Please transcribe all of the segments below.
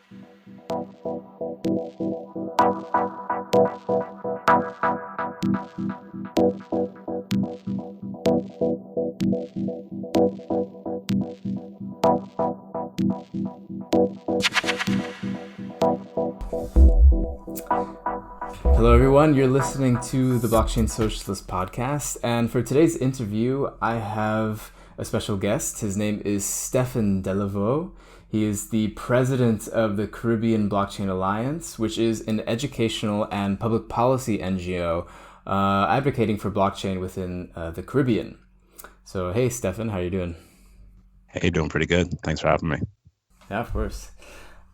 Hello, everyone. You're listening to the Blockchain Socialist podcast. And for today's interview, I have a special guest. His name is Stefen Deleveaux. He is the president of the Caribbean Blockchain Alliance, which is an educational and public policy NGO advocating for blockchain within the Caribbean. So, hey, Stefen, how are you doing? Hey, doing pretty good. Thanks for having me. Yeah, of course.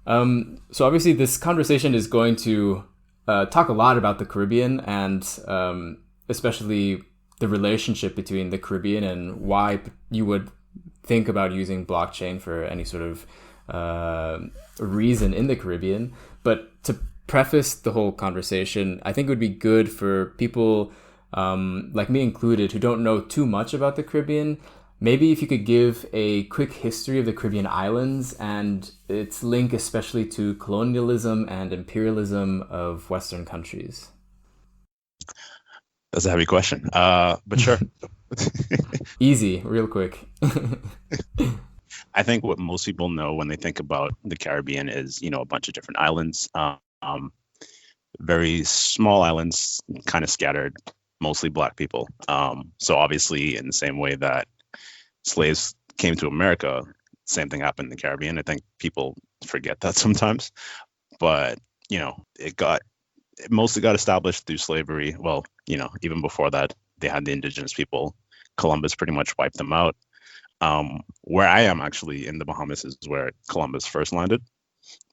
So obviously this conversation is going to talk a lot about the Caribbean and especially the relationship between the Caribbean and why you would think about using blockchain for any sort of reason in the Caribbean. But to preface the whole conversation, I think it would be good for people like me included who don't know too much about the Caribbean. Maybe if you could give a quick history of the Caribbean islands and its link especially to colonialism and imperialism of Western countries. That's a heavy question, but sure. Easy, real quick. I think what most people know when they think about the Caribbean is, a bunch of different islands, very small islands, kind of scattered, mostly Black people. So obviously in the same way that slaves came to America, same thing happened in the Caribbean. I think people forget that sometimes, but it mostly got established through slavery. Well, even before that, they had the indigenous people. Columbus pretty much wiped them out. Where I am actually in the Bahamas is where Columbus first landed.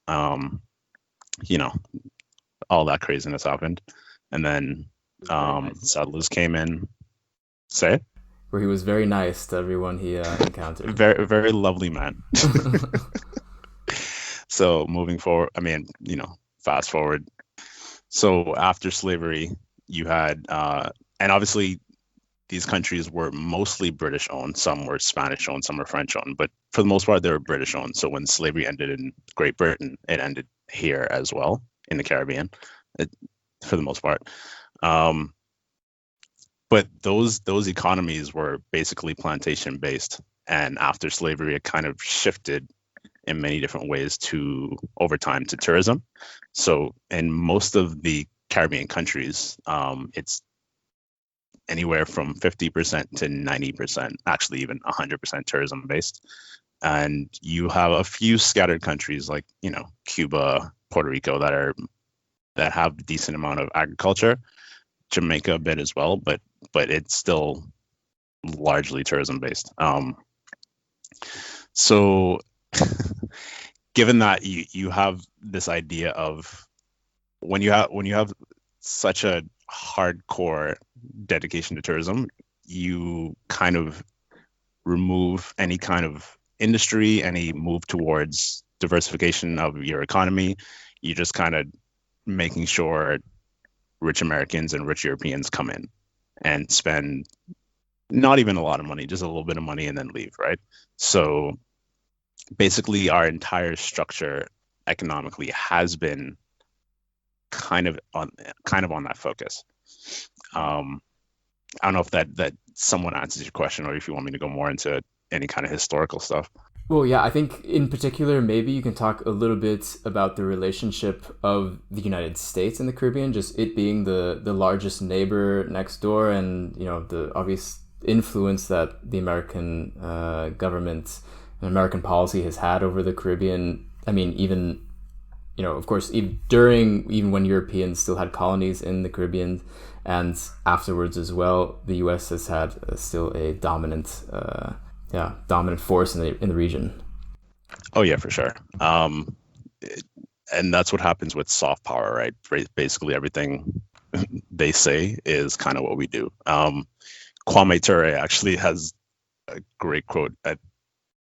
All that craziness happened, and then settlers came in. Say? Where he was very nice to everyone he encountered. Very, very lovely man. So moving forward, fast forward. So after slavery, you had, and obviously these countries were mostly British owned. Some were Spanish owned, some were French owned, but for the most part, they were British owned. So when slavery ended in Great Britain, it ended here as well in the Caribbean, for the most part. But those economies were basically plantation based, and after slavery, it kind of shifted in many different ways over time to tourism. So in most of the Caribbean countries, it's anywhere from 50% to 90%, actually even 100% tourism based. And you have a few scattered countries like Cuba, Puerto Rico that have a decent amount of agriculture. Jamaica a bit as well, but it's still largely tourism based. So given that you have this idea of when you have such a hardcore dedication to tourism, you kind of remove any kind of industry, any move towards diversification of your economy. You just kind of making sure rich Americans and rich Europeans come in and spend not even a lot of money, just a little bit of money and then leave, right? So basically our entire structure economically has been kind of on that focus. I don't know if that somewhat answers your question, or if you want me to go more into any kind of historical stuff. Well, yeah, I think in particular, maybe you can talk a little bit about the relationship of the United States and the Caribbean, just it being the largest neighbor next door, and the obvious influence that the American government and American policy has had over the Caribbean. I mean, even of course, even when Europeans still had colonies in the Caribbean, and afterwards as well, the U.S. has had still a dominant force in the region. Oh yeah, for sure. And that's what happens with soft power, right? Basically everything they say is kind of what we do. Kwame Ture actually has a great quote. I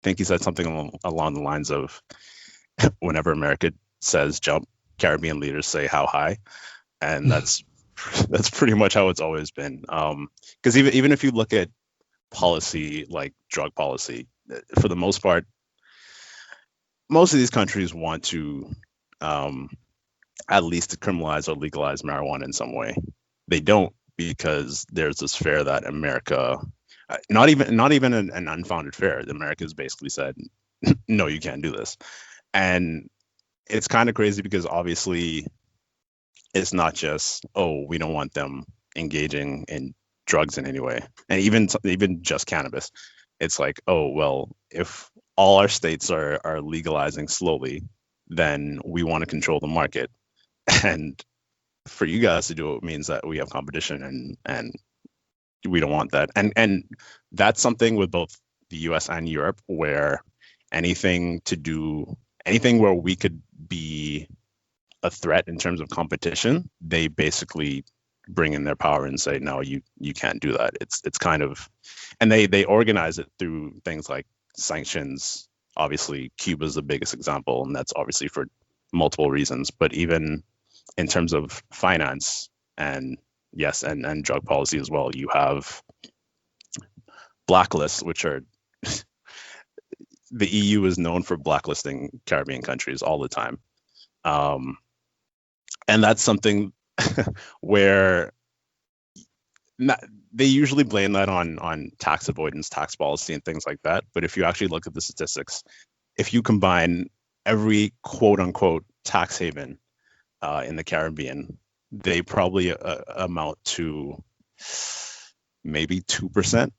think he said something along the lines of, whenever America says jump, Caribbean leaders say how high. And that's pretty much how it's always been. Because even if you look at policy like drug policy, for the most part, most of these countries want to at least to criminalize or legalize marijuana in some way. They don't, because there's this fear that America, not even an unfounded fear. America's basically said, no, you can't do this. And it's kind of crazy because obviously it's not just, oh, we don't want them engaging in drugs in any way, and even just cannabis. It's like, oh well, if all our states are legalizing slowly, then we want to control the market, and for you guys to do it means that we have competition, and we don't want that. And that's something with both the US and Europe, where anything where we could be a threat in terms of competition, they basically bring in their power and say, no, you can't do that. It's kind of, and they organize it through things like sanctions. Obviously, Cuba's the biggest example, and that's obviously for multiple reasons. But even in terms of finance and yes, and drug policy as well, you have blacklists, which are the EU is known for blacklisting Caribbean countries all the time. And that's something where they usually blame that on tax avoidance, tax policy, and things like that. But if you actually look at the statistics, if you combine every quote unquote tax haven in the Caribbean, they probably amount to maybe 2%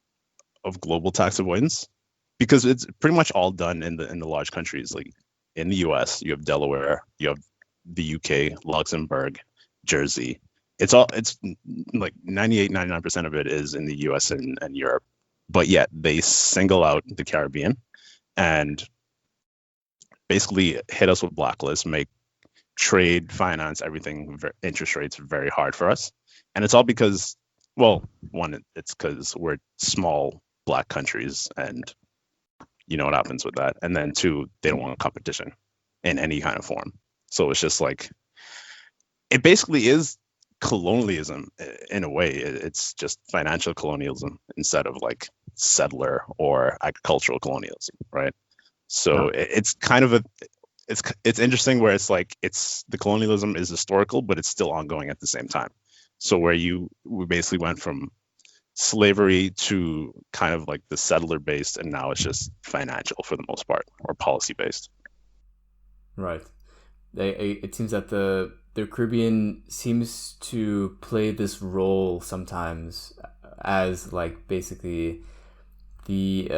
of global tax avoidance, because it's pretty much all done in the large countries. Like in the US, you have Delaware, you have the UK, Luxembourg, Jersey. It's like 99% of it is in the US and Europe, but yet they single out the Caribbean and basically hit us with blacklists, make trade, finance, everything, interest rates very hard for us. And it's all because, well, one, it's because we're small black countries, and you know what happens with that. And then two, they don't want competition in any kind of form. So it's just like, it basically is colonialism in a way. It's just financial colonialism instead of like settler or agricultural colonialism, right? So it's kind of it's interesting where it's like, it's the colonialism is historical, but it's still ongoing at the same time. So where we basically went from slavery to kind of like the settler based, and now it's just financial for the most part, or policy based. Right. It seems that the Caribbean seems to play this role sometimes as like basically the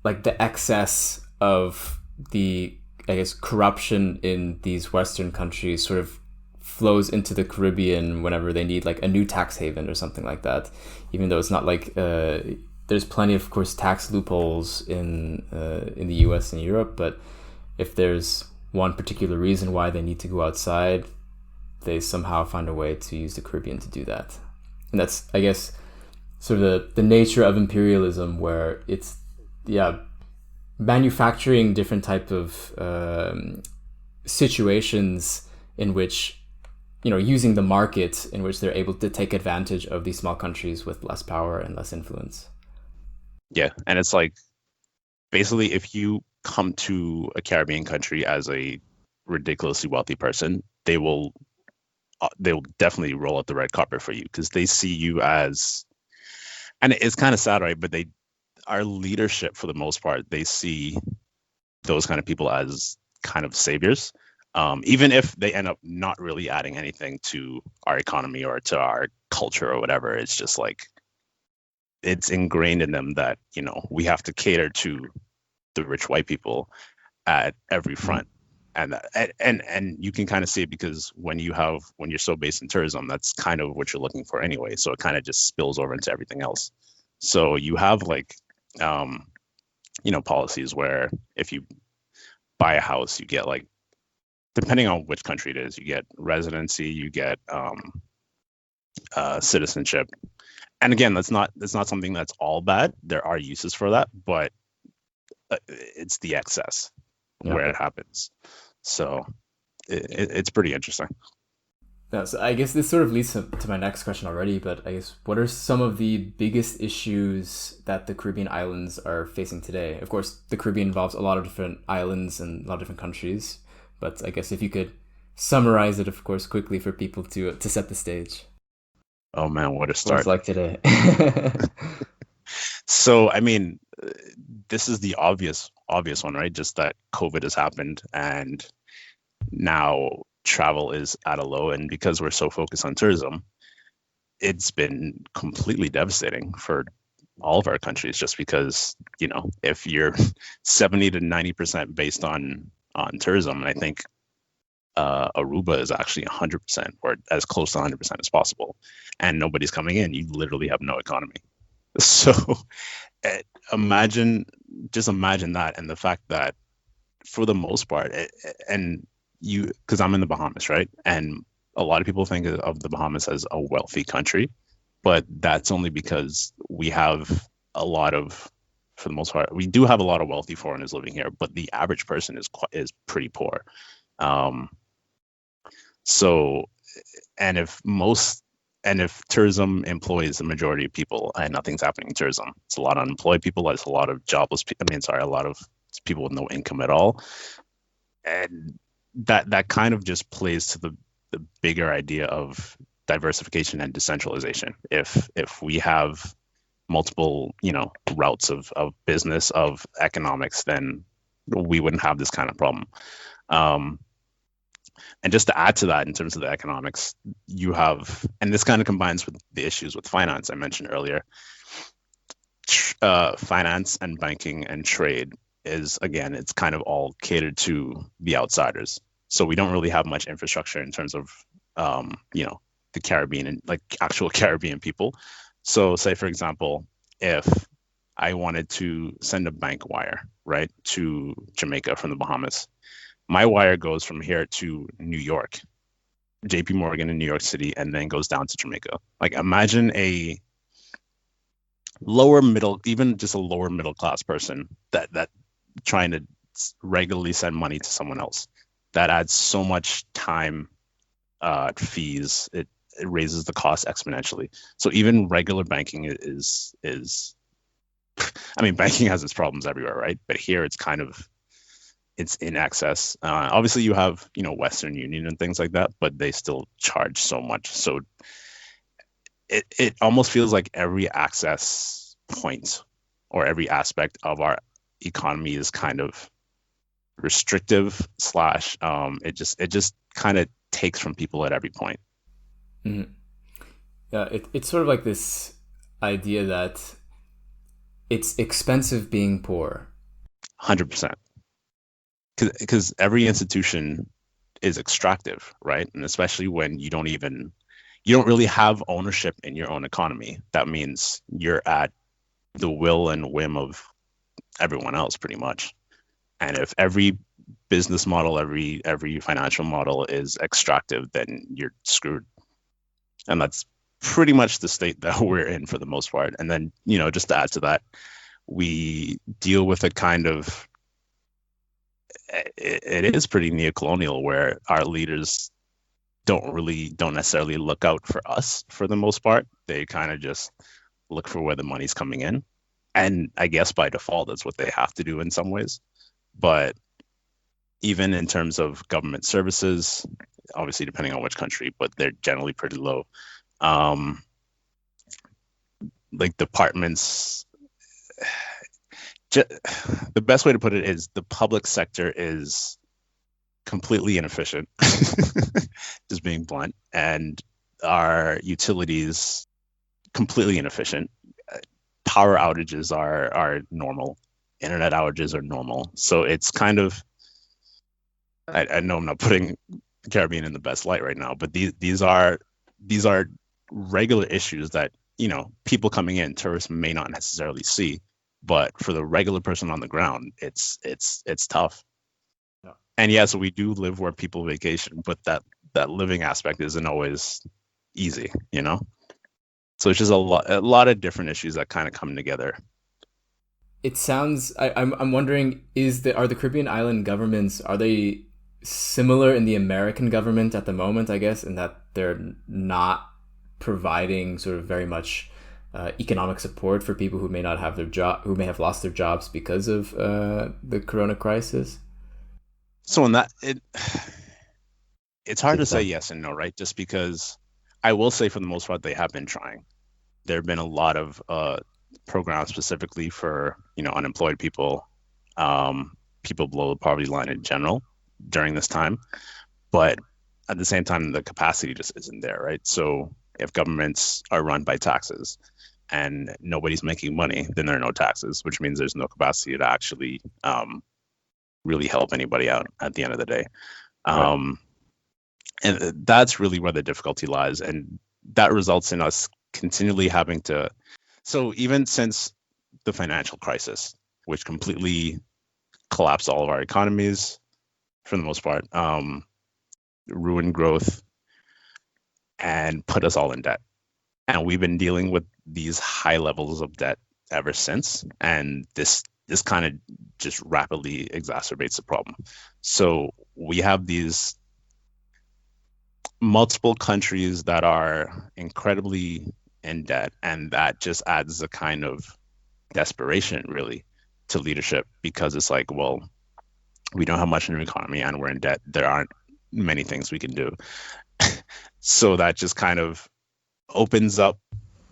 like the excess of the, I guess, corruption in these Western countries sort of flows into the Caribbean whenever they need like a new tax haven or something like that. Even though it's not like there's plenty of course tax loopholes in the US and Europe, but if there's one particular reason why they need to go outside, they somehow find a way to use the Caribbean to do that. And that's, I guess, sort of the nature of imperialism, where it's manufacturing different type of situations in which, you know, using the market in which they're able to take advantage of these small countries with less power and less influence. Yeah, and it's like, basically, if you come to a Caribbean country as a ridiculously wealthy person, they will definitely roll out the red carpet for you, because they see you as, and it's kind of sad, right? But our leadership, for the most part, they see those kind of people as kind of saviors, even if they end up not really adding anything to our economy or to our culture or whatever. It's just like, it's ingrained in them that, you know, we have to cater to the rich white people at every front. And you can kind of see it, because when you're so based in tourism, that's kind of what you're looking for anyway. So it kind of just spills over into everything else. So you have like, you know, policies where if you buy a house, you get like, depending on which country it is, you get residency, you get citizenship. And again, that's not something that's all bad. There are uses for that, but it's the excess where it happens. So it's pretty interesting. Yeah, so I guess this sort of leads to my next question already, but I guess what are some of the biggest issues that the Caribbean islands are facing today? Of course, the Caribbean involves a lot of different islands and a lot of different countries, But I guess if you could summarize it, of course, quickly for people to set the stage. Oh man, what a What it's start. like today. So, I mean, this is the obvious one, right? Just that COVID has happened and now travel is at a low. And because we're so focused on tourism, it's been completely devastating for all of our countries just because, if you're 70 to 90% based on tourism, and I think Aruba is actually 100% or as close to 100% as possible, and nobody's coming in, you literally have no economy. So eh, imagine, just imagine that, and the fact that for the most part, and because I'm in the Bahamas, right? And a lot of people think of the Bahamas as a wealthy country, but that's only because we have a lot of, for the most part, we do have a lot of wealthy foreigners living here, but the average person is pretty poor. Um, so, and if tourism employs the majority of people and nothing's happening in tourism, it's a lot of unemployed people, there's a lot of jobless people, a lot of people with no income at all. And that kind of just plays to the bigger idea of diversification and decentralization. If we have multiple, routes of business, of economics, then we wouldn't have this kind of problem. Um, and just to add to that, in terms of the economics, you have, and this kind of combines with the issues with finance I mentioned earlier. Finance and banking and trade is, again, it's kind of all catered to the outsiders. So we don't really have much infrastructure in terms of, the Caribbean and like actual Caribbean people. So, say for example, if I wanted to send a bank wire, right, to Jamaica from the Bahamas, my wire goes from here to New York, JP Morgan in New York City, and then goes down to Jamaica. Like, imagine a lower middle, even just a lower middle class person that trying to regularly send money to someone else. That adds so much time, fees. It raises the cost exponentially. So even regular banking is I mean, banking has its problems everywhere, right? But here it's in excess. Obviously, you have Western Union and things like that, but they still charge so much. So it almost feels like every access point or every aspect of our economy is kind of restrictive slash it just kind of takes from people at every point. Mhm. Yeah, it's sort of like this idea that it's expensive being poor. 100%, because every institution is extractive, right? And especially when you don't really have ownership in your own economy. That means you're at the will and whim of everyone else pretty much. And if every business model, every financial model is extractive, then you're screwed. And that's pretty much the state that we're in for the most part. And then, just to add to that, we deal with a kind of, it is pretty neocolonial where our leaders don't necessarily look out for us for the most part. They kind of just look for where the money's coming in. And I guess by default, that's what they have to do in some ways. But even in terms of government services, obviously depending on which country, but they're generally pretty low. Um, like departments, the best way to put it is the public sector is completely inefficient, just being blunt, and our utilities completely inefficient. Power outages are normal, internet outages are normal. So it's kind of, I know I'm not putting Caribbean in the best light right now, but these are regular issues that people coming in, tourists may not necessarily see, but for the regular person on the ground, it's tough. Yeah. And yes, we do live where people vacation, but that living aspect isn't always easy, So it's just a lot of different issues that kind of come together. It sounds. I'm wondering, are the Caribbean island governments, are they similar in the American government at the moment? I guess in that they're not providing sort of very much economic support for people who may not have their job, who may have lost their jobs because of the Corona crisis. So in that it's hard Good to say stuff. yes and no, right? Just because I will say for the most part they have been trying. There have been a lot of programs specifically for unemployed people, people below the poverty line in general during this time. But at the same time, the capacity just isn't there, right? So if governments are run by taxes and nobody's making money, then there are no taxes, which means there's no capacity to actually really help anybody out at the end of the day. Right. Um, and that's really where the difficulty lies. And that results in us continually having to. So even since the financial crisis, which completely collapsed all of our economies for the most part, ruined growth, and put us all in debt. And we've been dealing with these high levels of debt ever since. And this kind of just rapidly exacerbates the problem. So we have these multiple countries that are incredibly in debt, and that just adds a kind of desperation really to leadership, because it's like, well, we don't have much in the economy and we're in debt. There aren't many things we can do. So that just kind of opens up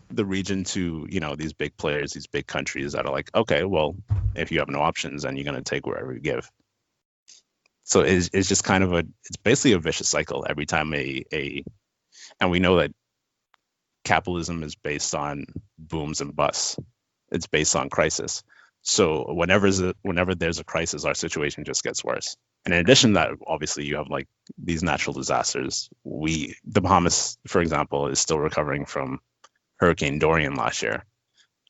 the region to these big players, these big countries that are like, okay, well, if you have no options, then you're going to take wherever you give. So it's just kind of it's basically a vicious cycle every time and we know that capitalism is based on booms and busts. It's based on crisis. So whenever there's a crisis, our situation just gets worse. And in addition to that, obviously you have like these natural disasters. The Bahamas, for example, is still recovering from Hurricane Dorian last year.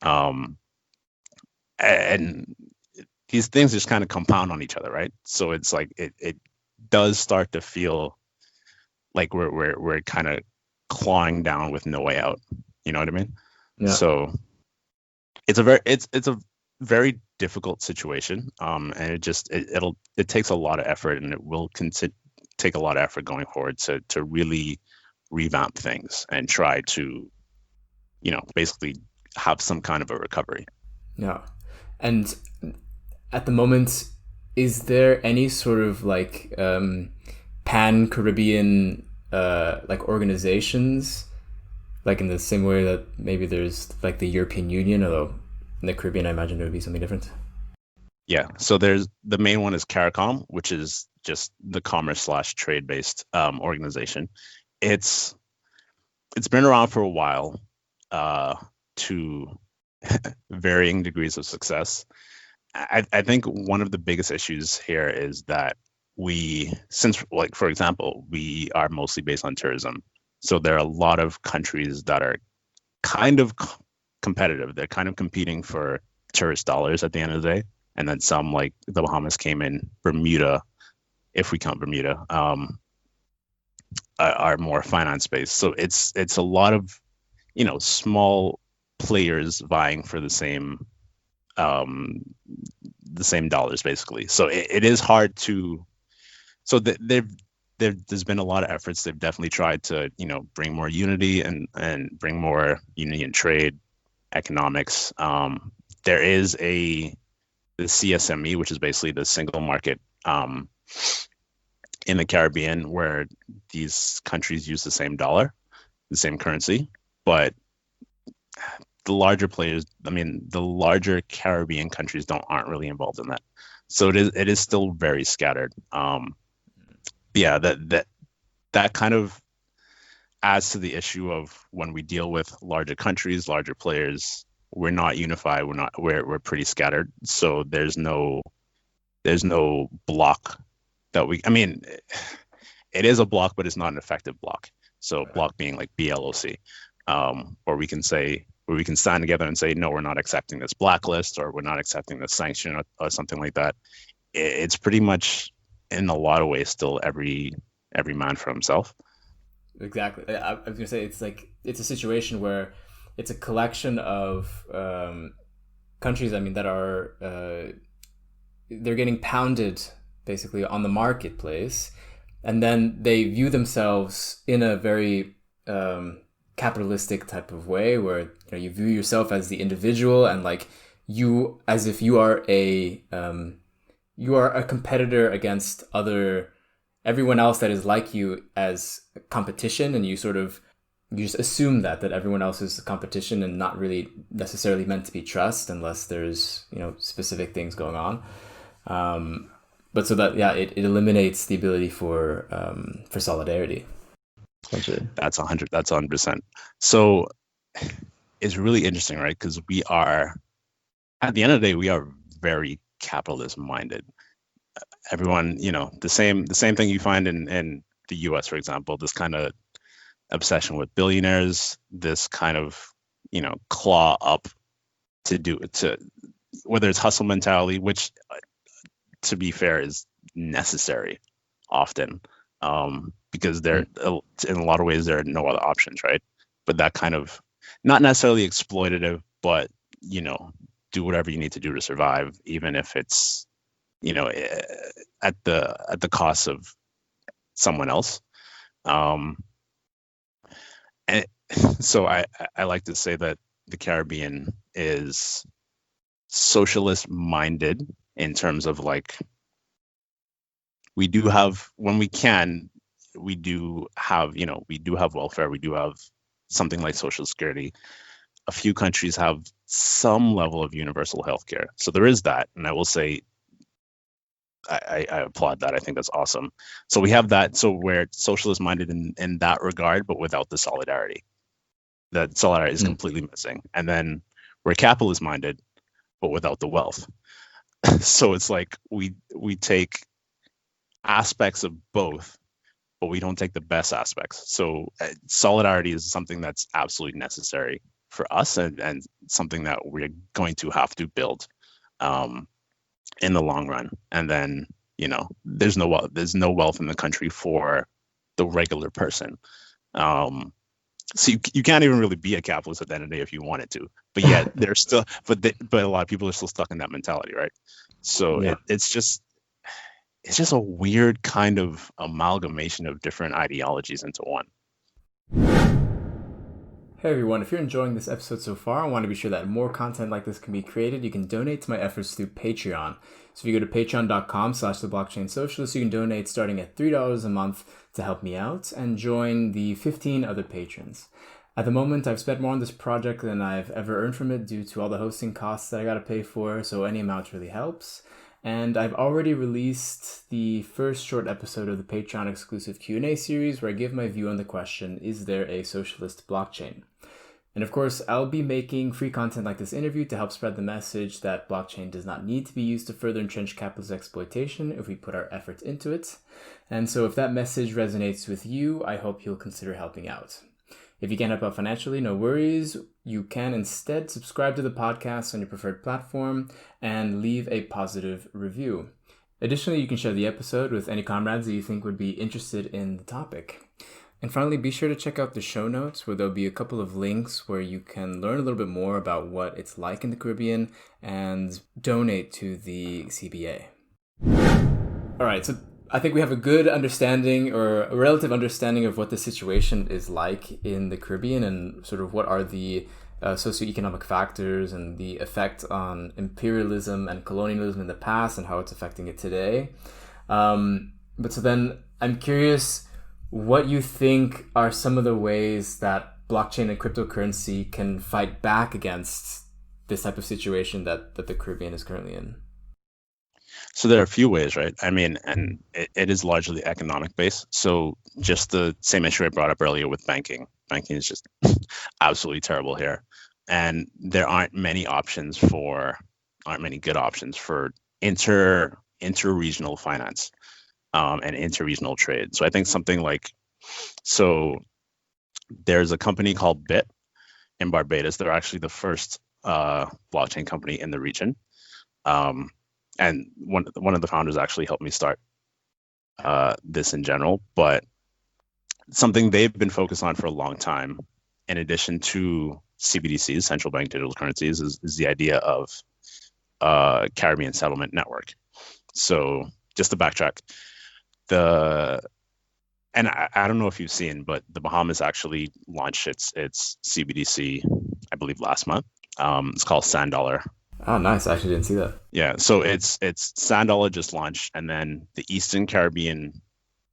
And these things just kind of compound on each other, right? So it's like it does start to feel like we're kind of clawing down with no way out. You know what I mean? Yeah. So it's a very difficult situation, and it takes a lot of effort, and it will take a lot of effort going forward to really revamp things and try to basically have some kind of a recovery. Yeah. And at the moment, is there any sort of like pan Caribbean like organizations, like in the same way that maybe there's like the European Union, although in the Caribbean I imagine it would be something different. Yeah. So there's the main one is CARICOM, which is just the commerce/trade based organization. It's it's been around for a while, to varying degrees of success. I think one of the biggest issues here is that since like for example, we are mostly based on tourism, so there are a lot of countries that are kind of competitive. They're kind of competing for tourist dollars at the end of the day, and then some like the Bahamas came in, Bermuda, if we count Bermuda, are more finance based. So it's a lot of small players vying for um, the same dollars basically. So it is hard to. So there's been a lot of efforts. They've definitely tried to bring more unity and bring more unity in trade, economics. There is the CSME, which is basically the single market in the Caribbean, where these countries use the same dollar, the same currency, but the larger players, I mean, the larger Caribbean countries aren't really involved in that. So it is still very scattered. Yeah, that kind of adds to the issue of when we deal with larger countries, larger players, we're not unified. We're pretty scattered. So there's no block that I mean, it is a block, but it's not an effective block. So block being like BLOC, or we can stand together and say, no, we're not accepting this blacklist, or we're not accepting this sanction, or something like that. It's pretty much in a lot of ways still every man for himself. Exactly. I was gonna say it's like it's a situation where it's a collection of countries. I mean, that are they're getting pounded basically on the marketplace, and then they view themselves in a very capitalistic type of way, where you view yourself as the individual, and like you as if you are a you are a competitor against everyone else that is like you as competition, and you just assume that everyone else is competition and not really necessarily meant to be trust unless there's specific things going on. But so that, yeah, it eliminates the ability for solidarity, essentially. That's 100. That's 100%. So it's really interesting, right? Because we are, at the end of the day, we are very capitalism minded. Everyone, the same thing you find in the U.S., for example, this kind of obsession with billionaires, this kind of claw up to whether it's hustle mentality, which to be fair is necessary often, because there in a lot of ways there are no other options, right? But that kind of, not necessarily exploitative, but do whatever you need to do to survive, even if it's at the cost of someone else. And so I like to say that the Caribbean is socialist minded in terms of, like, we do have, when we can, we do have welfare, we do have something like social security. A few countries have some level of universal healthcare, so there is that, and I will say I applaud that. I think that's awesome. So we have that. So we're socialist minded in that regard, but without the solidarity. That solidarity is completely missing. And then we're capitalist minded, but without the wealth. So it's like we take aspects of both, but we don't take the best aspects. So solidarity is something that's absolutely necessary for us, and something that we're going to have to build in the long run. And then there's no wealth in the country for the regular person. So you can't even really be a capitalist at the end of the day if you wanted to, but yet there's still, but a lot of people are still stuck in that mentality, right? So Yeah. it's just a weird kind of amalgamation of different ideologies into one. Hey everyone, if you're enjoying this episode so far and want to be sure that more content like this can be created, you can donate to my efforts through Patreon. So if you go to patreon.com/theblockchainsocialist, you can donate starting at $3 a month to help me out and join the 15 other patrons. At the moment, I've spent more on this project than I've ever earned from it due to all the hosting costs that I gotta pay for, so any amount really helps. And I've already released the first short episode of the Patreon exclusive Q&A series where I give my view on the question, is there a socialist blockchain? And of course, I'll be making free content like this interview to help spread the message that blockchain does not need to be used to further entrench capitalist exploitation if we put our efforts into it. And so if that message resonates with you, I hope you'll consider helping out. If you can't help out financially, no worries. You can instead subscribe to the podcast on your preferred platform and leave a positive review. Additionally, you can share the episode with any comrades that you think would be interested in the topic. And finally, be sure to check out the show notes where there'll be a couple of links where you can learn a little bit more about what it's like in the Caribbean and donate to the CBA. All right, so I think we have a good understanding, or a relative understanding, of what the situation is like in the Caribbean and sort of what are the socioeconomic factors and the effect on imperialism and colonialism in the past and how it's affecting it today. But so then I'm curious what you think are some of the ways that blockchain and cryptocurrency can fight back against this type of situation that the Caribbean is currently in. So there are a few ways, right? I mean, and it is largely economic based. So just the same issue I brought up earlier with banking. Banking is just absolutely terrible here. And there aren't many good options for inter-regional finance and inter-regional trade. So I think something like, so there's a company called Bit in Barbados. They're actually the first blockchain company in the region. And one of the founders actually helped me start this in general. But something they've been focused on for a long time, in addition to CBDCs, central bank digital currencies, is the idea of Caribbean settlement network. So just to backtrack, and I don't know if you've seen, but the Bahamas actually launched its CBDC, I believe, last month. It's called Sand Dollar. Oh, nice. I actually didn't see that. Yeah, so it's Sand Dollar just launched, and then the Eastern Caribbean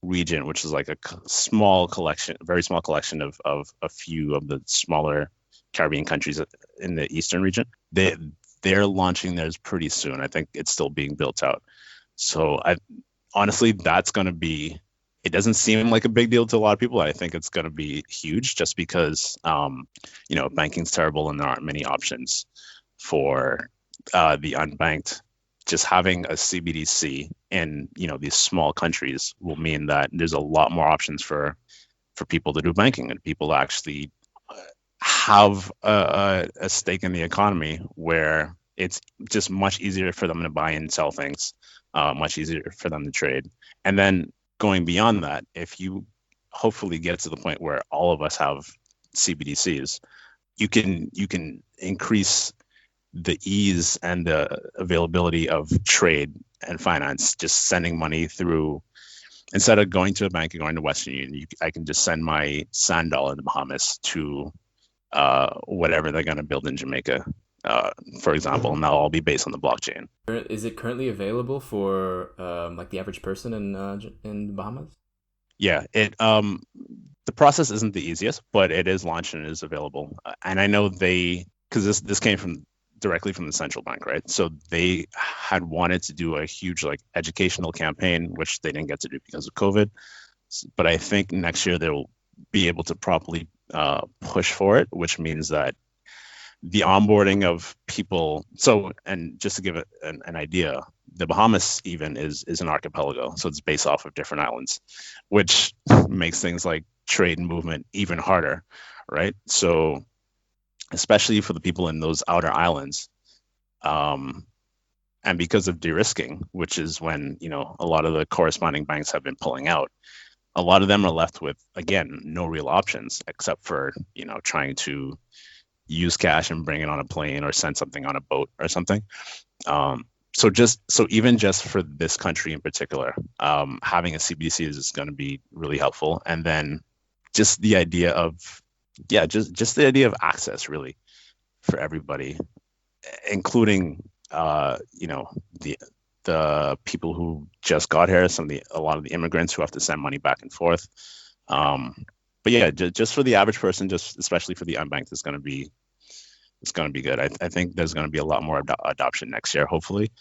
region, which is like a small collection, very small collection of a few of the smaller Caribbean countries in the Eastern region. They're launching theirs pretty soon. I think it's still being built out. So I honestly, that's going to be. It doesn't seem like a big deal to a lot of people. I think it's going to be huge, just because banking's terrible and there aren't many options for the unbanked. Just having a CBDC in these small countries will mean that there's a lot more options for people to do banking and people to actually have a stake in the economy, where it's just much easier for them to buy and sell things, much easier for them to trade. And then going beyond that, if you hopefully get to the point where all of us have CBDCs, you can increase the ease and the availability of trade and finance, just sending money through. Instead of going to a bank and going to Western Union, I can just send my sand dollar in the Bahamas to whatever they're going to build in Jamaica, for example, and that'll all be based on the blockchain. Is it currently available for like the average person in the Bahamas? Yeah, it the process isn't the easiest, but it is launched and it is available. And I know because this came from directly from the central bank, right? So they had wanted to do a huge like educational campaign, which they didn't get to do because of COVID. But I think next year they'll be able to properly push for it, which means that the onboarding of people. So, and just to give it an idea, the Bahamas even is an archipelago, so it's based off of different islands, which makes things like trade and movement even harder, right? So, especially for the people in those outer islands, um, and because of de-risking, which is when a lot of the corresponding banks have been pulling out, a lot of them are left with, again, no real options except for trying to use cash and bring it on a plane or send something on a boat or something. So even just for this country in particular, having a CBDC is going to be really helpful. And then just the idea of, yeah, just the idea of access really for everybody, including the people who just got here, a lot of the immigrants who have to send money back and forth. But yeah, just for the average person, just especially for the unbanked, it's going to be good. I think there's going to be a lot more adoption next year, hopefully.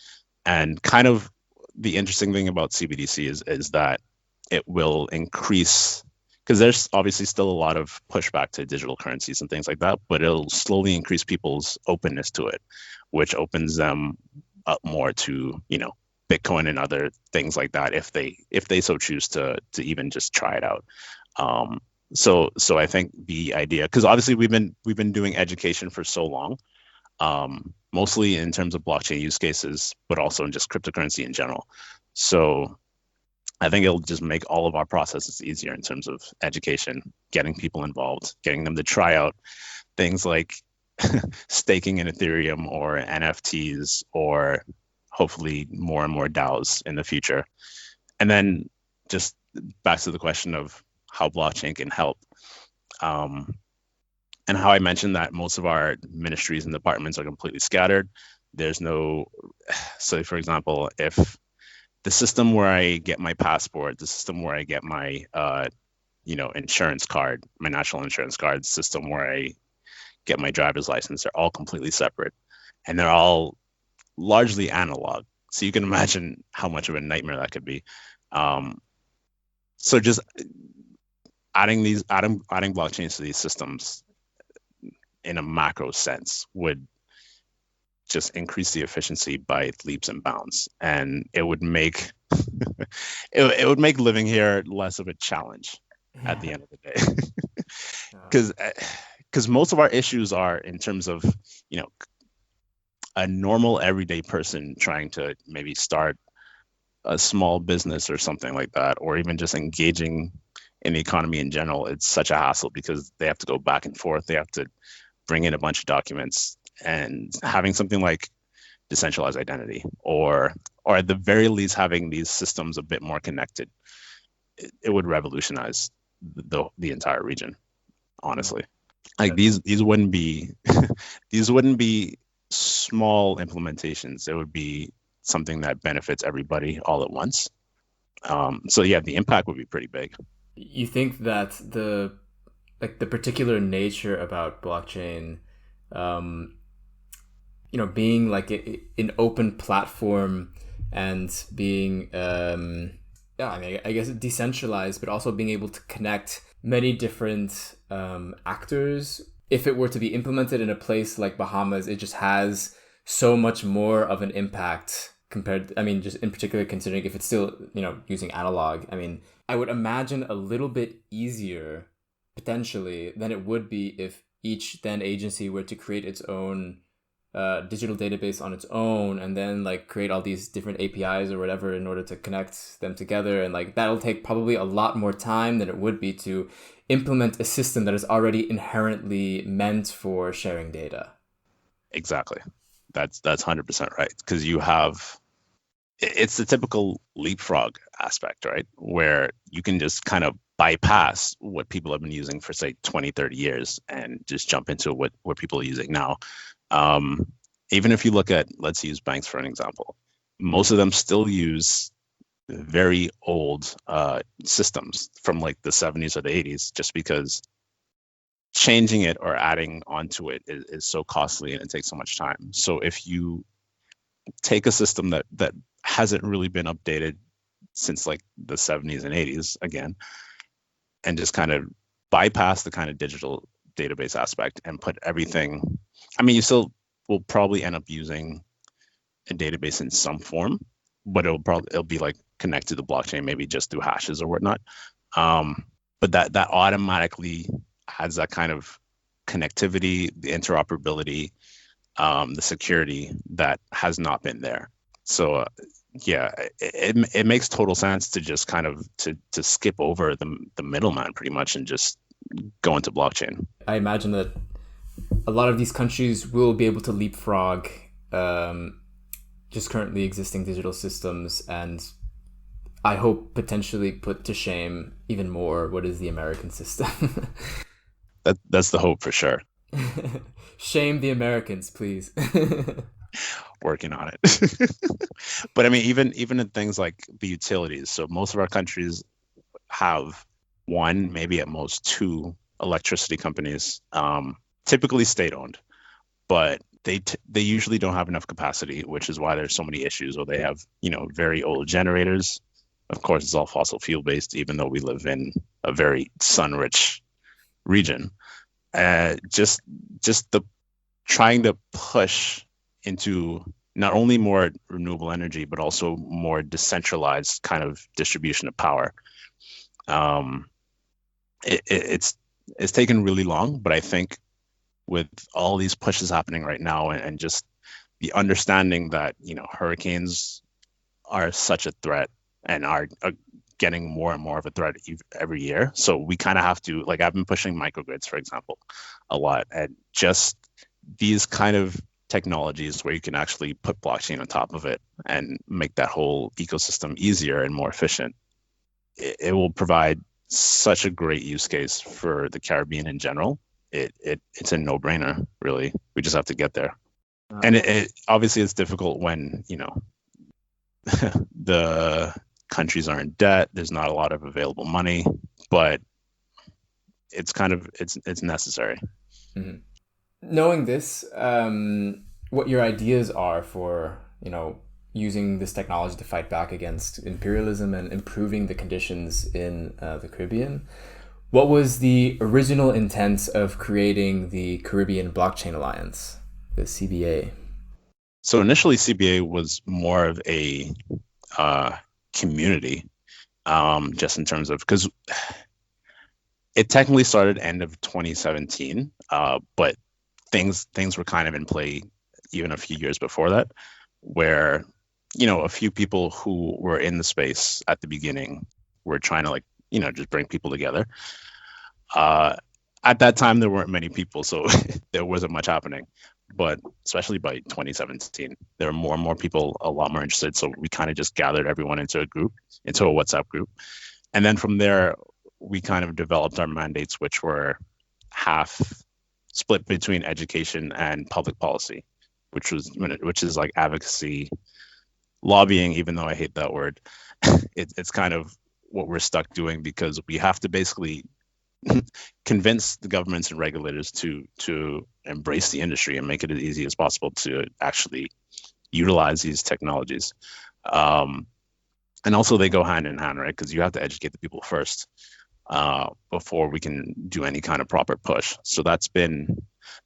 And kind of the interesting thing about CBDC is that it will increase, because there's obviously still a lot of pushback to digital currencies and things like that, but it'll slowly increase people's openness to it, which opens them up more to Bitcoin and other things like that if they so choose to even just try it out. So I think the idea, because obviously we've been doing education for so long, mostly in terms of blockchain use cases, but also in just cryptocurrency in general. So I think it'll just make all of our processes easier in terms of education, getting people involved, getting them to try out things like staking in Ethereum or NFTs, or hopefully more and more DAOs in the future. And then just back to the question of how blockchain can help. And how I mentioned that most of our ministries and departments are completely scattered. There's no, so for example, if the system where I get my passport, the system where I get my, insurance card, my national insurance card, system where I get my driver's license, they're all completely separate, and they're all largely analog. So you can imagine how much of a nightmare that could be. So just adding blockchains to these systems in a macro sense would just increase the efficiency by leaps and bounds, and it would make it would make living here less of a challenge at the end of the day. Because most of our issues are in terms of a normal everyday person trying to maybe start a small business or something like that, or even just engaging in the economy in general. It's such a hassle because they have to go back and forth. They have to bring in a bunch of documents, and having something like decentralized identity, or at the very least having these systems a bit more connected, it would revolutionize the entire region, honestly. Like these wouldn't be these wouldn't be small implementations, it would be something that benefits everybody all at once. So yeah, the impact would be pretty big. You think that the particular nature about blockchain, um, being like an open platform and being, yeah, I mean, I guess decentralized, but also being able to connect many different actors. If it were to be implemented in a place like Bahamas, it just has so much more of an impact compared. I mean, just in particular, considering if it's still, using analog. I mean, I would imagine a little bit easier potentially than it would be if each then agency were to create its own digital database on its own and then like create all these different APIs or whatever in order to connect them together, and like that'll take probably a lot more time than it would be to implement a system that is already inherently meant for sharing data. Exactly. That's 100% right. Because it's the typical leapfrog aspect, right? Where you can just kind of bypass what people have been using for, say, 20, 30 years and just jump into what people are using now. Even if you look at, let's use banks for an example, most of them still use very old systems from like the 70s or the 80s, just because changing it or adding onto it is so costly and it takes so much time. So if you take a system that hasn't really been updated since like the 70s and 80s again, and just kind of bypass the kind of digital database aspect and put everything, I mean, you still will probably end up using a database in some form, but it'll be like connected to blockchain, maybe just through hashes or whatnot. But that automatically adds that kind of connectivity, the interoperability, the security that has not been there. So yeah, it makes total sense to just kind of to skip over the middleman pretty much and just go into blockchain. I imagine that a lot of these countries will be able to leapfrog just currently existing digital systems, and I hope potentially put to shame even more what is the American system. That's the hope for sure. Shame the Americans, please. Working on it. But I mean, even in things like the utilities, so most of our countries have one, maybe at most two electricity companies, typically state owned, but they usually don't have enough capacity, which is why there's so many issues. Or they have very old generators. Of course, it's all fossil fuel based, even though we live in a very sun rich region. Just the trying to push into not only more renewable energy, but also more decentralized kind of distribution of power. It's taken really long, but I think with all these pushes happening right now, and just the understanding that hurricanes are such a threat and are getting more and more of a threat every year. So we kind of have to, like, I've been pushing microgrids, for example, a lot, and just these kind of technologies where you can actually put blockchain on top of it and make that whole ecosystem easier and more efficient. It will provide such a great use case for the Caribbean in general. It's a no-brainer, really. We just have to get there. And it obviously it's difficult when the countries are in debt. There's not a lot of available money, but it's necessary. Mm-hmm. Knowing this, what your ideas are for using this technology to fight back against imperialism and improving the conditions in the Caribbean. What was the original intent of creating the Caribbean Blockchain Alliance, the CBA? So initially, CBA was more of a community, just in terms of, because it technically started end of 2017, but things were kind of in play even a few years before that, where a few people who were in the space at the beginning were trying to just bring people together. At that time, there weren't many people, so there wasn't much happening. But especially by 2017, there were more and more people, a lot more interested. So we kind of just gathered everyone into a WhatsApp group. And then from there, we kind of developed our mandates, which were half split between education and public policy. which is like advocacy, lobbying. Even though I hate that word, it's kind of what we're stuck doing because we have to basically convince the governments and regulators to embrace the industry and make it as easy as possible to actually utilize these technologies. And also they go hand in hand, right? Because you have to educate the people first before we can do any kind of proper push. So that's been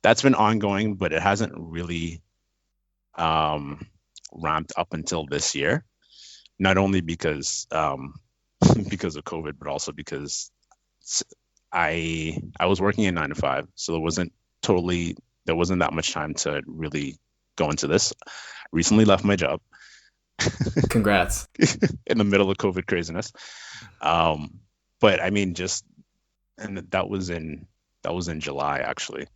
ongoing, but it hasn't really ramped up until this year. Not only because because of COVID, but also because I was working in 9 to 5, so there wasn't that much time to really go into this. Recently left my job. Congrats. In the middle of COVID craziness. But I mean, and that was in July actually.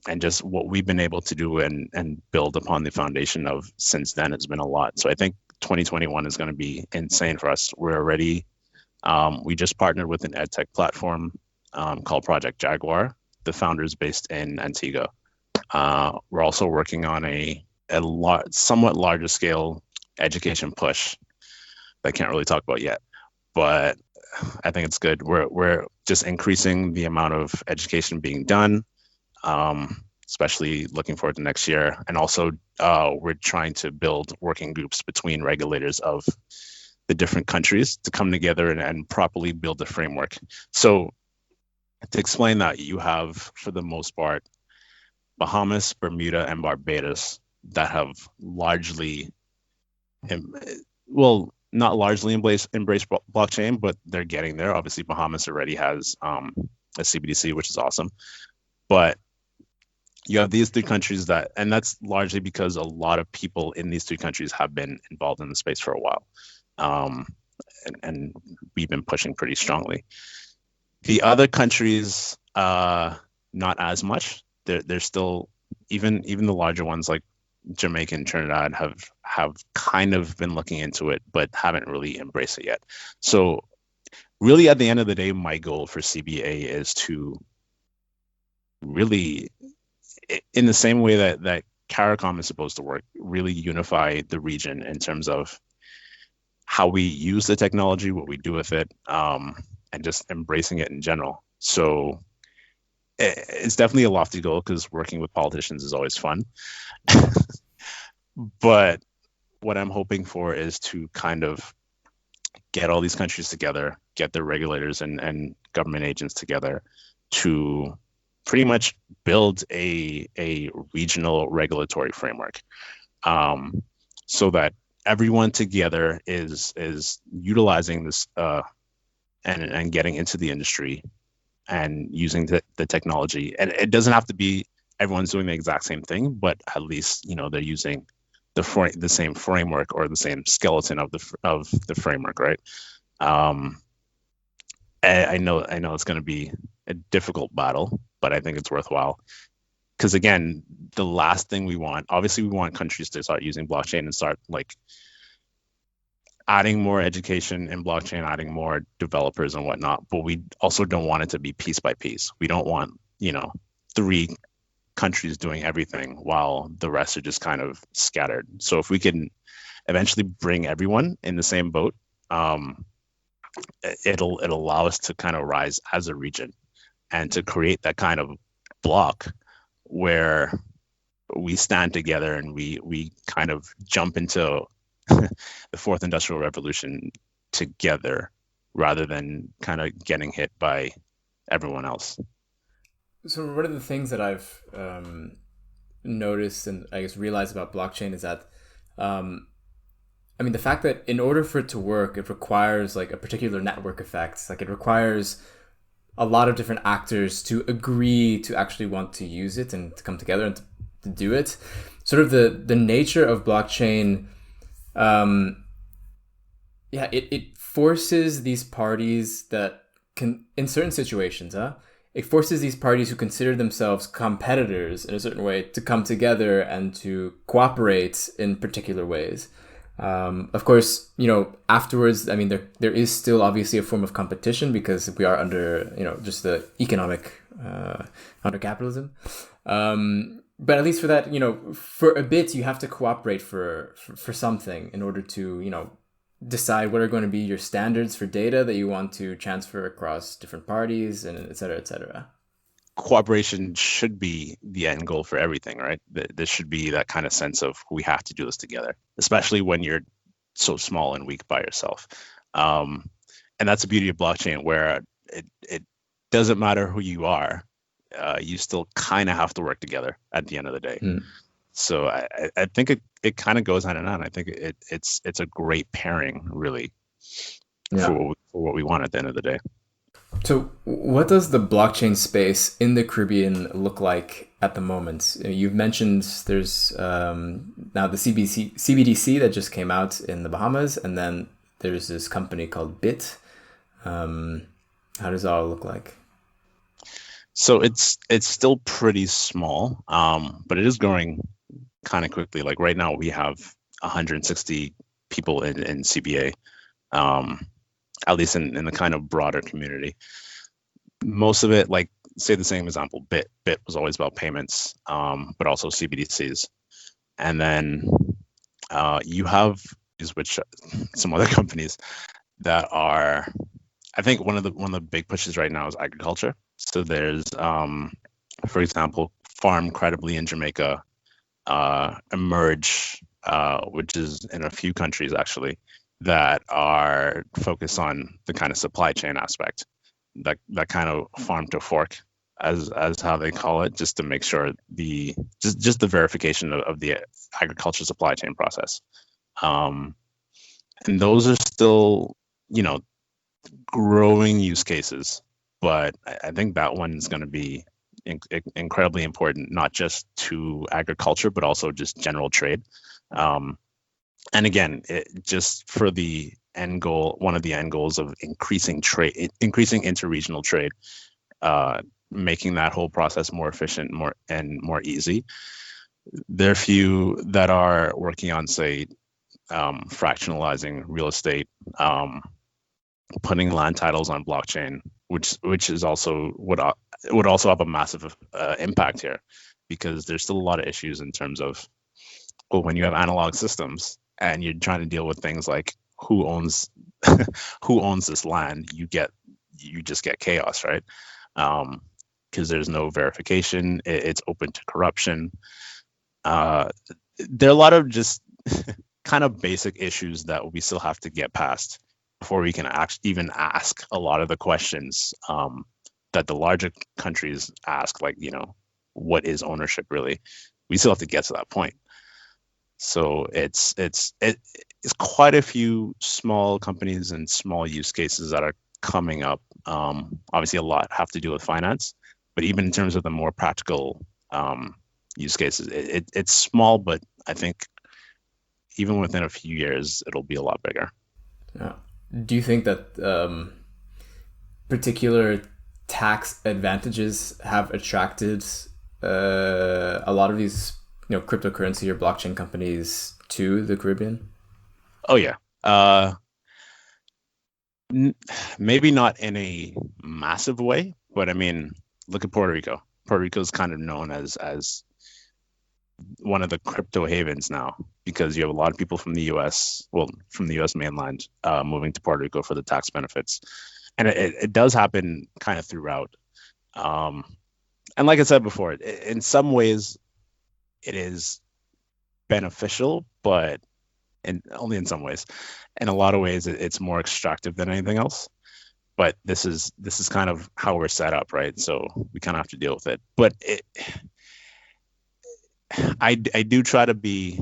And just what we've been able to do and build upon the foundation of since then has been a lot. So I think 2021 is going to be insane for us. We're already, we just partnered with an edtech platform called Project Jaguar. The founder is based in Antigua. We're also working on a somewhat larger scale education push that I can't really talk about yet, but I think it's good. We're just increasing the amount of education being done, especially looking forward to next year. And also we're trying to build working groups between regulators of the different countries to come together and properly build a framework. So to explain that, you have, for the most part, Bahamas, Bermuda, and Barbados that have largely, well, not largely embraced blockchain, but they're getting there. Obviously, Bahamas already has a CBDC, which is awesome. But you have these 3 countries and that's largely because a lot of people in these 3 countries have been involved in the space for a while. And we've been pushing pretty strongly. The other countries, not as much. They're still, even the larger ones like Jamaica and Trinidad have kind of been looking into it, but haven't really embraced it yet. So really, at the end of the day, my goal for CBA is to really, in the same way that CARICOM is supposed to work, really unify the region in terms of how we use the technology, what we do with it, and just embracing it in general. So it's definitely a lofty goal because working with politicians is always fun. But what I'm hoping for is to kind of get all these countries together, get their regulators and government agents together to pretty much build a regional regulatory framework, so that everyone together is utilizing this and getting into the industry and using the technology. And it doesn't have to be everyone's doing the exact same thing, but at least they're using the same framework or the same skeleton of the framework, right? I know it's going to be a difficult battle, but I think it's worthwhile. Because again, the last thing we want, obviously, we want countries to start using blockchain and start like adding more education in blockchain, adding more developers and whatnot. But we also don't want it to be piece by piece. We don't want 3 countries doing everything while the rest are just kind of scattered. So if we can eventually bring everyone in the same boat, it'll allow us to kind of rise as a region and to create that kind of block where we stand together and we kind of jump into the 4th Industrial Revolution together rather than kind of getting hit by everyone else. So one of the things that I've noticed and I guess realized about blockchain is that, the fact that in order for it to work, it requires like a particular network effect. Like it requires a lot of different actors to agree to actually want to use it and to come together and to do it. Sort of the nature of blockchain, it forces these parties that can, in certain situations, it forces these parties who consider themselves competitors in a certain way to come together and to cooperate in particular ways. Of course, afterwards, there is still obviously a form of competition because we are under, just the economic, under capitalism. But at least for that, for a bit, you have to cooperate for something in order to, decide what are going to be your standards for data that you want to transfer across different parties, and et cetera, et cetera. Cooperation should be the end goal for everything, right? There should be that kind of sense of we have to do this together, especially when you're so small and weak by yourself. And that's the beauty of blockchain, where it doesn't matter who you are, you still kind of have to work together at the end of the day. Mm. So I think it kind of goes hand in hand. I think it's a great pairing, really, Yeah. for what we want at the end of the day. So, what does the blockchain space in the Caribbean look like at the moment? You've mentioned there's now the CBDC that just came out in the Bahamas, and then there's this company called Bit. How does it all look like? So it's still pretty small, but it is growing kind of quickly. Like right now, we have 160 people in CBA. At least in the kind of broader community. Most of it, like say the same example, Bit was always about payments, but also CBDCs. And then you have which some other companies that are, I think one of the big pushes right now is agriculture. So there's, for example, Farm Credibly in Jamaica, Emerge, which is in a few countries actually, that are focused on the kind of supply chain aspect, that kind of farm to fork, as how they call it, just to make sure just the verification of the agriculture supply chain process. And those are still, growing use cases, but I think that one is going to be incredibly important, not just to agriculture, but also just general trade. And again, just for the end goal, one of the end goals of increasing interregional trade, making that whole process more efficient, more easy. There are few that are working on, say, fractionalizing real estate, putting land titles on blockchain, which is also would also have a massive impact here, because there's still a lot of issues in terms of, well, when you have analog systems and you're trying to deal with things like who owns this land, you just get chaos, right? Because there's no verification. It's open to corruption. There are a lot of just kind of basic issues that we still have to get past before we can even ask a lot of the questions that the larger countries ask, like, what is ownership really? We still have to get to that point. So it's quite a few small companies and small use cases that are coming up. Obviously, a lot have to do with finance, but even in terms of the more practical use cases, it's small, but I think even within a few years, it'll be a lot bigger. Yeah. Do you think that particular tax advantages have attracted a lot of these cryptocurrency or blockchain companies to the Caribbean? Oh yeah. Maybe not in a massive way, but I mean, look at Puerto Rico. Puerto Rico is kind of known as one of the crypto havens now, because you have a lot of people from the U.S., from the U.S. mainland, moving to Puerto Rico for the tax benefits, and it does happen kind of throughout. And like I said before, in some ways, it is beneficial, but only in some ways. In a lot of ways, it's more extractive than anything else. But this is kind of how we're set up, right? So we kind of have to deal with it. But I do try to be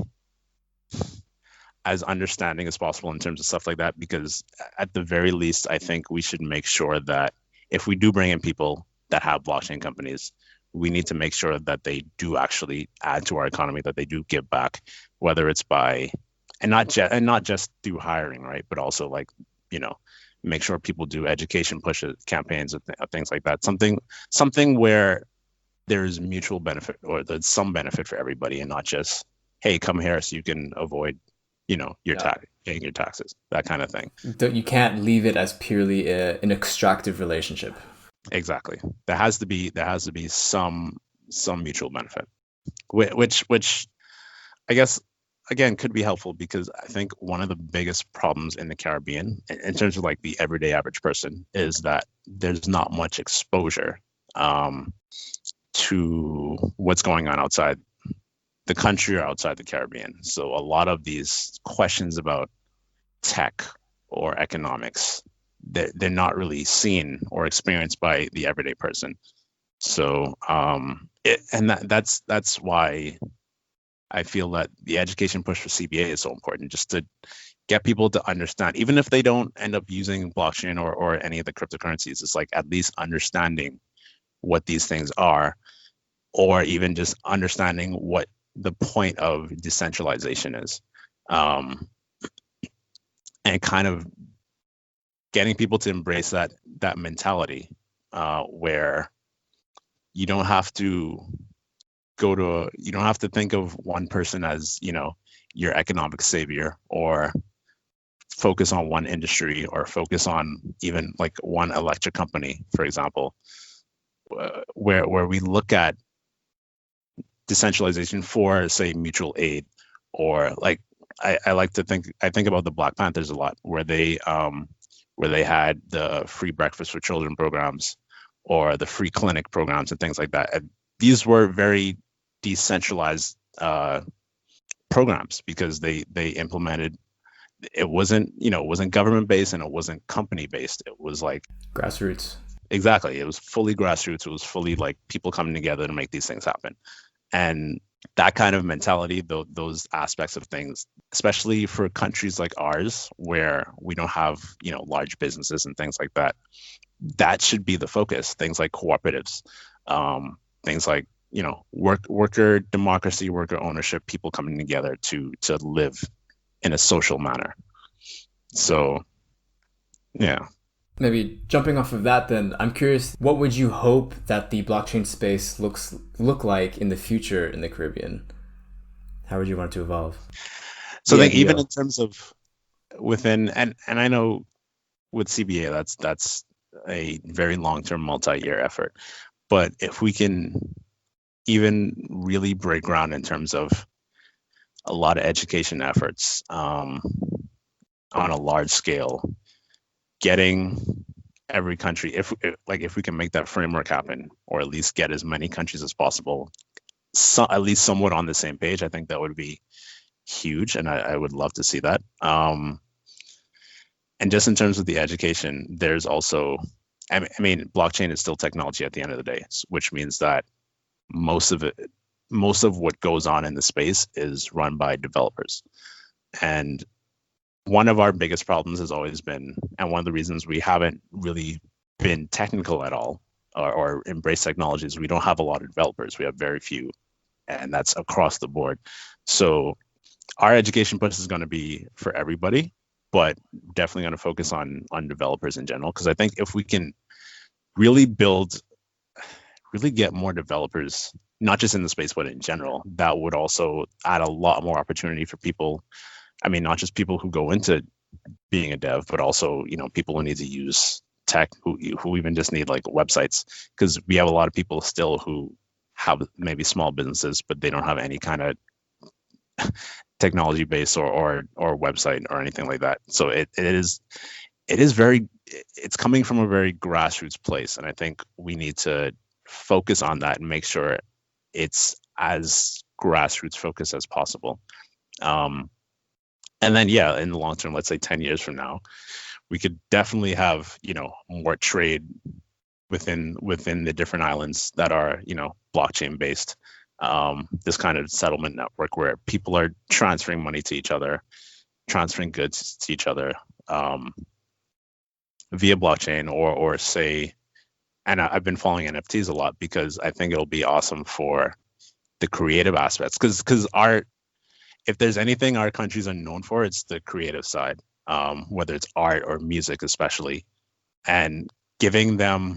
as understanding as possible in terms of stuff like that, because at the very least, I think we should make sure that if we do bring in people that have blockchain companies, we need to make sure that they do actually add to our economy, that they do give back, whether it's by, and not just through hiring, right? But also, like, make sure people do education pushes, campaigns, things like that. Something where there's mutual benefit, or there's some benefit for everybody, and not just, hey, come here so you can avoid, paying your taxes, that kind of thing. You can't leave it as purely an extractive relationship. Exactly. There has to be some mutual benefit. which I guess again could be helpful because I think one of the biggest problems in the Caribbean, in terms of like the everyday average person, is that there's not much exposure um, to what's going on outside the country or outside the Caribbean. So a lot of these questions about tech or economics, they're not really seen or experienced by the everyday person. So that's why I feel that the education push for CBA is so important, just to get people to understand, even if they don't end up using blockchain or any of the cryptocurrencies, it's like at least understanding what these things are, or even just understanding what the point of decentralization is, and kind of getting people to embrace that mentality, where you don't have to you don't have to think of one person as, your economic savior, or focus on one industry, or focus on even like one electric company, for example, where we look at decentralization for, say, mutual aid, or like I like to think about the Black Panthers a lot, where they had the free breakfast for children programs, or the free clinic programs and things like that. And these were very decentralized programs because they implemented. It wasn't government based, and it wasn't company based. It was like Grassroots. exactly. It was fully grassroots. It was fully like people coming together to make these things happen. And that kind of mentality, those aspects of things, especially for countries like ours, where we don't have, large businesses and things like that, that should be the focus. Things like cooperatives, things like, worker democracy, worker ownership, people coming together to live in a social manner. So, yeah. Maybe jumping off of that, then I'm curious, what would you hope that the blockchain space look like in the future in the Caribbean? How would you want it to evolve? So I The think even ideal. in terms of within, and I know with CBA, that's a very long-term multi-year effort. But if we can even really break ground in terms of a lot of education efforts, on a large scale, getting every country, if we can make that framework happen, or at least get as many countries as possible, at least somewhat on the same page, I think that would be huge, and I would love to see that. And just in terms of the education, there's also, I mean, blockchain is still technology at the end of the day, which means that most of what goes on in the space is run by developers. And one of our biggest problems has always been, and one of the reasons we haven't really been technical at all, or embrace technologies, we don't have a lot of developers. We have very few, and that's across the board. So our education push is going to be for everybody, but definitely going to focus on developers in general, because I think if we can really get more developers, not just in the space but in general, that would also add a lot more opportunity for people. I mean, not just people who go into being a dev, but also, people who need to use tech, who even just need like websites, because we have a lot of people still who have maybe small businesses, but they don't have any kind of technology base or website or anything like that. So it's coming from a very grassroots place, and I think we need to focus on that and make sure it's as grassroots focused as possible. And then, yeah, in the long term, let's say 10 years from now, we could definitely have, more trade within the different islands that are, blockchain based. This kind of settlement network where people are transferring money to each other, transferring goods to each other, via blockchain, or say, and I've been following NFTs a lot because I think it'll be awesome for the creative aspects. Because if there's anything our countries are known for, it's the creative side, whether it's art or music, especially, and giving them,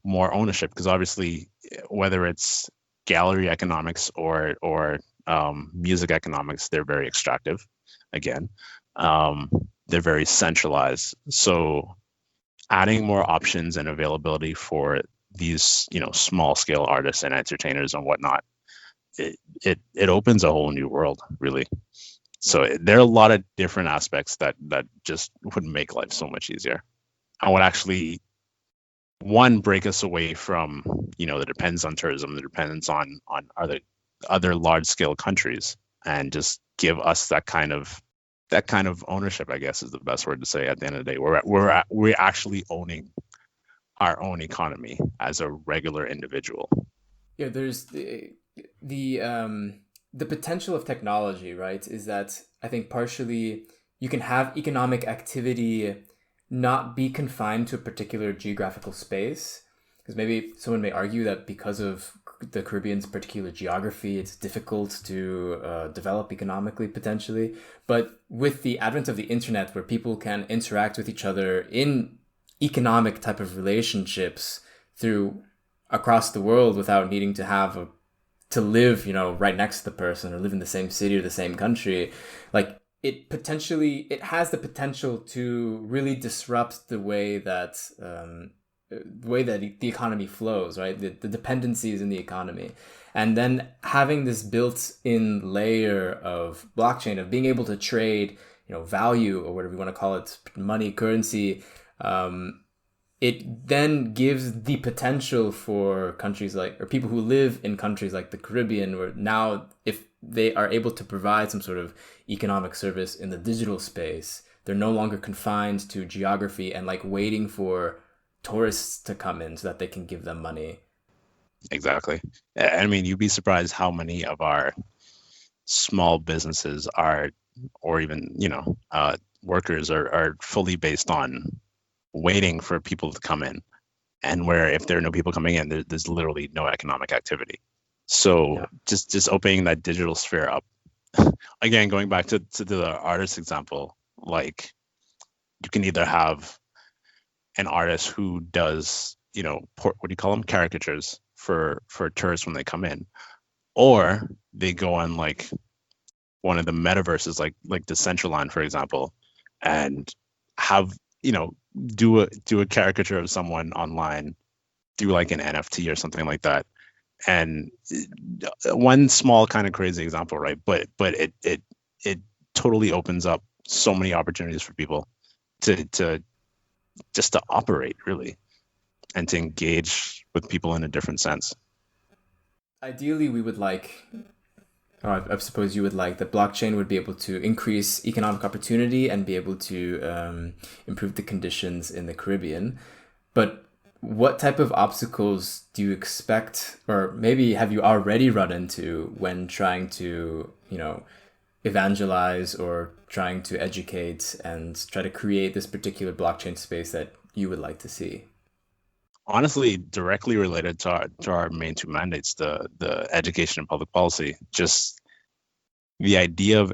more ownership. Because obviously, whether it's gallery economics or music economics, they're very extractive. Again, they're very centralized. So adding more options and availability for these, small scale artists and entertainers and whatnot, it opens a whole new world, really. So there are a lot of different aspects that just would make life so much easier. I would actually one break us away from the dependence on tourism, the dependence on other large scale countries, and just give us that kind of ownership, I guess is the best word to say. At the end of the day, we're actually owning our own economy as a regular individual. Yeah, there's the potential of technology, right? Is that I think partially you can have economic activity not be confined to a particular geographical space, because maybe someone may argue that because of the Caribbean's particular geography, it's difficult to develop economically potentially. But with the advent of the internet, where people can interact with each other in economic type of relationships through across the world without needing to have to live, right next to the person or live in the same city or the same country, like it has the potential to really disrupt the way that the economy flows, right? The dependencies in the economy. And then having this built-in layer of blockchain, of being able to trade, value or whatever you want to call it, money, currency, it then gives the potential for countries or people who live in countries like the Caribbean, where now if they are able to provide some sort of economic service in the digital space, they're no longer confined to geography and waiting for tourists to come in so that they can give them money. Exactly. I mean, you'd be surprised how many of our small businesses are, or even workers are fully based on waiting for people to come in, and where if there are no people coming in, there's literally no economic activity. So Yeah. just opening that digital sphere up again, going back to the artist example, like you can either have an artist who does what do you call them, caricatures for tourists when they come in, or they go on one of the metaverses like Decentraland, for example, and have do a caricature of someone online through like an NFT or something like that. And one small kind of crazy example, right? But it totally opens up so many opportunities for people to just to operate, really, and to engage with people in a different sense. Ideally, we would or I suppose you would that blockchain would be able to increase economic opportunity and be able to improve the conditions in the Caribbean. But what type of obstacles do you expect, or maybe have you already run into when trying to, evangelize or trying to educate and try to create this particular blockchain space that you would like to see? Honestly, directly related to our main two mandates, the education and public policy, just the idea of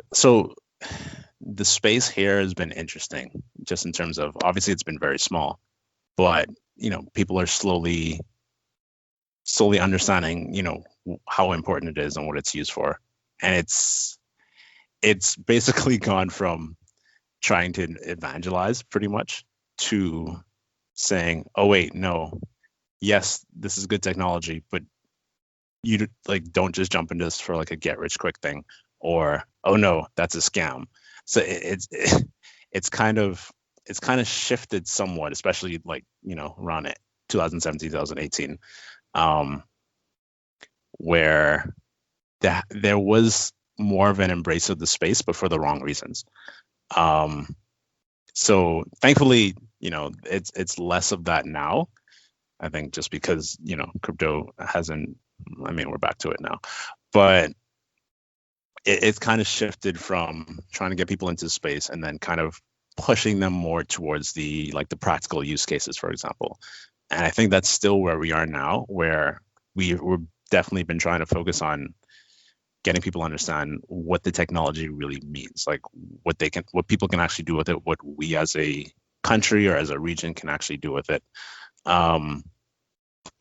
the space here has been interesting, just in terms of, obviously it's been very small, but people are slowly understanding how important it is and what it's used for. And it's basically gone from trying to evangelize pretty much to saying, oh wait, no, yes, this is good technology, but you don't just jump into this for like a get rich quick thing, or oh no, that's a scam. So it's kind of shifted somewhat, especially around 2017, 2018, where there was more of an embrace of the space, but for the wrong reasons. So thankfully, it's less of that now. I think just because crypto hasn't. I mean, we're back to it now, but it's kind of shifted from trying to get people into space and then kind of pushing them more towards the practical use cases, for example. And I think that's still where we are now, where we're definitely been trying to focus on getting people to understand what the technology really means, like what people can actually do with it, what we as a country or as a region can actually do with it. And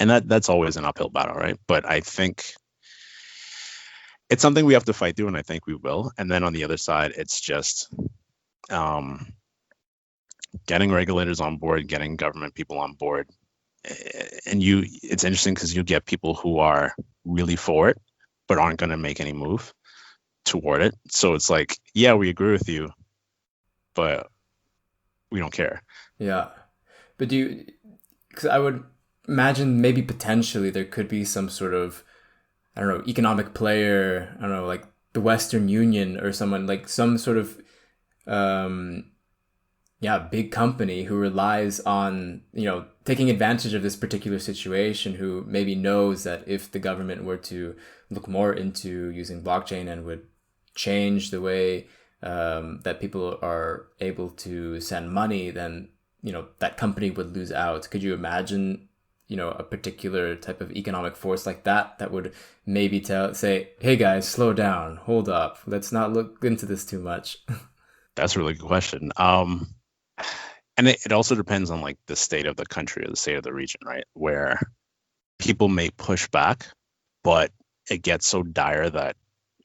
that's always an uphill battle, right? But I think it's something we have to fight through, and I think we will. And then on the other side, it's just getting regulators on board, getting government people on board. And it's interesting because you get people who are really for it, but aren't going to make any move toward it. So it's like, yeah, we agree with you, but we don't care. Yeah. But because I would imagine maybe potentially there could be some sort of, I don't know, economic player, I don't know, like the Western Union or someone, like some sort of, um, yeah, big company who relies on, taking advantage of this particular situation, who maybe knows that if the government were to look more into using blockchain and would change the way that people are able to send money, then, that company would lose out. Could you imagine, a particular type of economic force like that would maybe say, hey guys, slow down, hold up, let's not look into this too much? That's a really good question. And it also depends on like the state of the country or the state of the region, right? Where people may push back, but it gets so dire that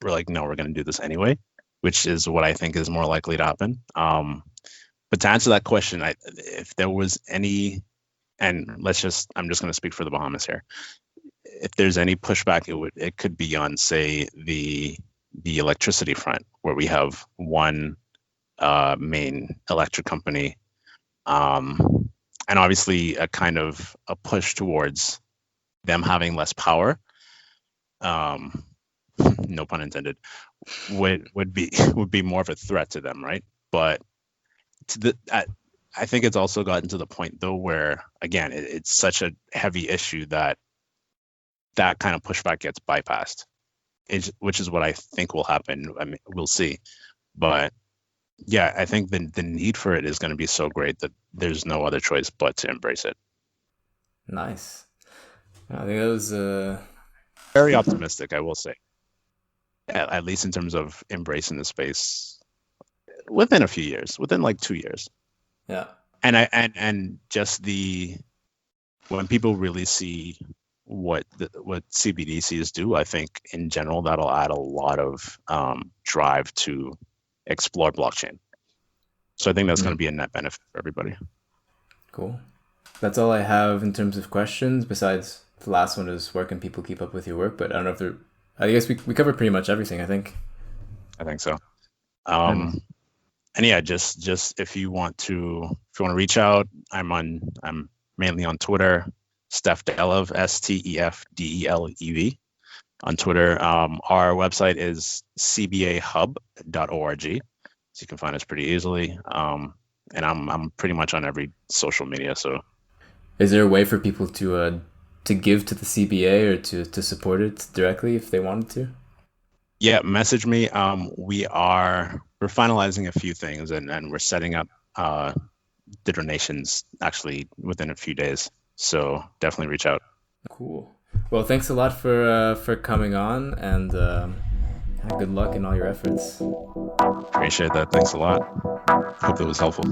we're like, no, we're going to do this anyway, which is what I think is more likely to happen. But to answer that question, if there was any, and I'm just going to speak for the Bahamas here. If there's any pushback, it could be on, say, the electricity front, where we have one main electric company, and obviously a kind of a push towards them having less power. No pun intended. Would be more of a threat to them, right? But I think it's also gotten to the point though where, again, it's such a heavy issue that kind of pushback gets bypassed, which is what I think will happen. I mean, we'll see, but yeah, I think the need for it is going to be so great that there's no other choice but to embrace it. Nice. I think that was very optimistic, I will say, at least in terms of embracing the space within a few years, within like 2 years. Yeah. And just when people really see what CBDCs do, I think in general that'll add a lot of drive to explore blockchain. So I think that's going to be a net benefit for everybody. Cool. That's all I have in terms of questions. Besides, the last one is, where can people keep up with your work? But I don't know if I guess we covered pretty much everything, I think. I think so. And yeah, just if you want to reach out, I'm mainly on Twitter, Stef Delev, STEFDELEV on Twitter. Our website is cbahub.org, so you can find us pretty easily. And I'm pretty much on every social media. So, is there a way for people to give to the CBA or to support it directly if they wanted to? Yeah, message me. We're finalizing a few things, and we're setting up the donations actually within a few days. So definitely reach out. Cool. Well, thanks a lot for coming on, and good luck in all your efforts. Appreciate that. Thanks a lot. Hope that was helpful.